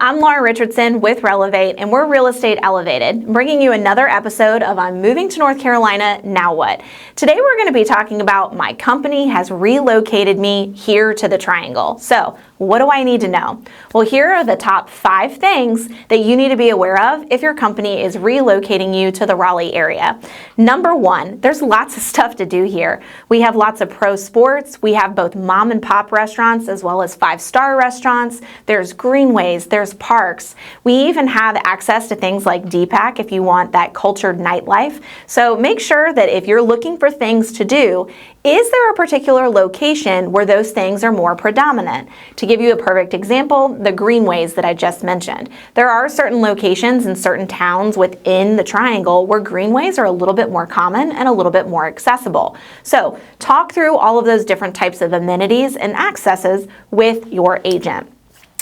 I'm Laura Richardson with Relevate, and we're Real Estate Elevated, bringing you another episode of I'm Moving to North Carolina, Now What? Today we're going to be talking about my company has relocated me here to the Triangle. So, what do I need to know? Well, here are the top 5 things that you need to be aware of if your company is relocating you to the Raleigh area. Number 1, there's lots of stuff to do here. We have lots of pro sports. We have both mom and pop restaurants as well as 5-star restaurants. There's greenways, there's parks. We even have access to things like DPAC if you want that cultured nightlife. So make sure that if you're looking for things to do, is there a particular location where those things are more predominant? To give you a perfect example, the greenways that I just mentioned. There are certain locations in certain towns within the Triangle where greenways are a little bit more common and a little bit more accessible. So talk through all of those different types of amenities and accesses with your agent.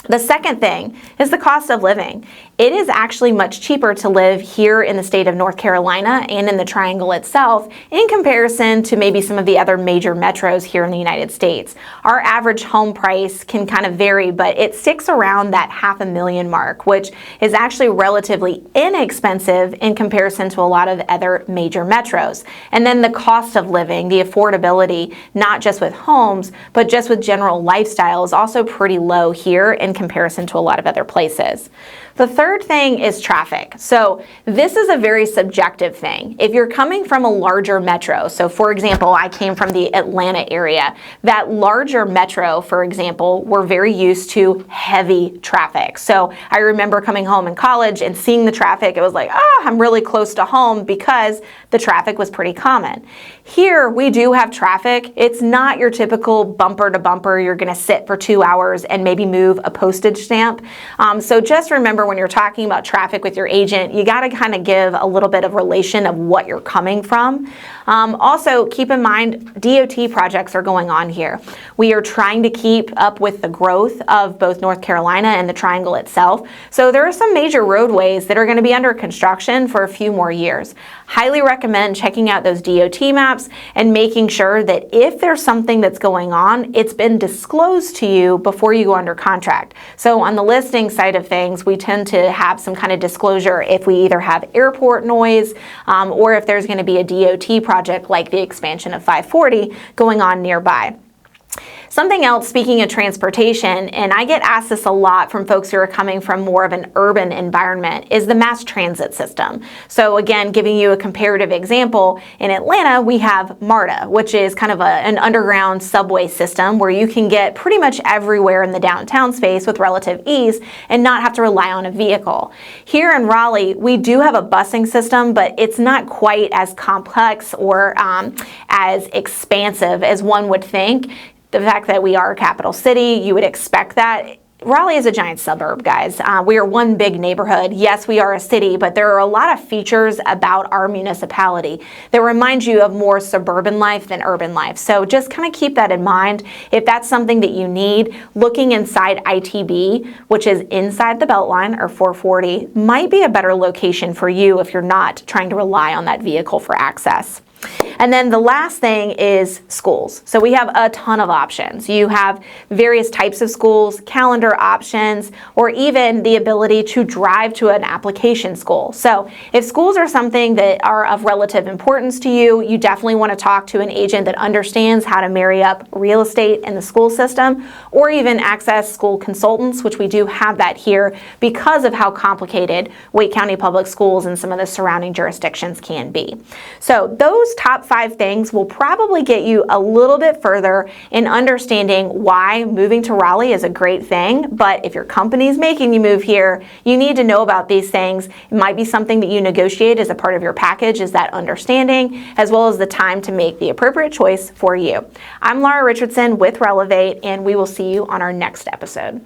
The second thing is the cost of living. It is actually much cheaper to live here in the state of North Carolina and in the Triangle itself in comparison to maybe some of the other major metros here in the United States. Our average home price can kind of vary, but it sticks around that $500,000 mark, which is actually relatively inexpensive in comparison to a lot of other major metros. And then the cost of living, the affordability, not just with homes, but just with general lifestyle is also pretty low here in comparison to a lot of other places. The third thing is traffic. So this is a very subjective thing. If you're coming from a larger metro, so for example, I came from the Atlanta area, that larger metro, for example, we're very used to heavy traffic. So I remember coming home in college and seeing the traffic. It was like, I'm really close to home because the traffic was pretty common. Here we do have traffic. It's not your typical bumper to bumper. You're going to sit for 2 hours and maybe move a postage stamp. So just remember, when you're talking about traffic with your agent, you got to kind of give a little bit of relation of what you're coming from. Also, keep in mind, DOT projects are going on here. We are trying to keep up with the growth of both North Carolina and the Triangle itself. So there are some major roadways that are going to be under construction for a few more years. Highly recommend checking out those DOT maps and making sure that if there's something that's going on, it's been disclosed to you before you go under contract. So on the listing side of things, we tend to have some kind of disclosure if we either have airport noise or if there's going to be a DOT project like the expansion of 540 going on nearby. Something else, speaking of transportation, and I get asked this a lot from folks who are coming from more of an urban environment, is the mass transit system. So again, giving you a comparative example, in Atlanta we have MARTA, which is kind of an underground subway system where you can get pretty much everywhere in the downtown space with relative ease and not have to rely on a vehicle. Here in Raleigh, we do have a busing system, but it's not quite as complex or as expansive as one would think. The fact that we are a capital city, you would expect that. Raleigh is a giant suburb, guys. We are one big neighborhood. Yes, we are a city, but there are a lot of features about our municipality that remind you of more suburban life than urban life. So just kind of keep that in mind. If that's something that you need, looking inside ITB, which is inside the Beltline, or 440, might be a better location for you if you're not trying to rely on that vehicle for access. And then the last thing is schools. So we have a ton of options. You have various types of schools, calendar options, or even the ability to drive to an application school. So if schools are something that are of relative importance to you, you definitely want to talk to an agent that understands how to marry up real estate and the school system, or even access school consultants, which we do have that here because of how complicated Wake County Public Schools and some of the surrounding jurisdictions can be. So those top 5 things will probably get you a little bit further in understanding why moving to Raleigh is a great thing. But if your company is making you move here, you need to know about these things. It might be something that you negotiate as a part of your package, is that understanding, as well as the time to make the appropriate choice for you. I'm Laura Richardson with Relevate, and we will see you on our next episode.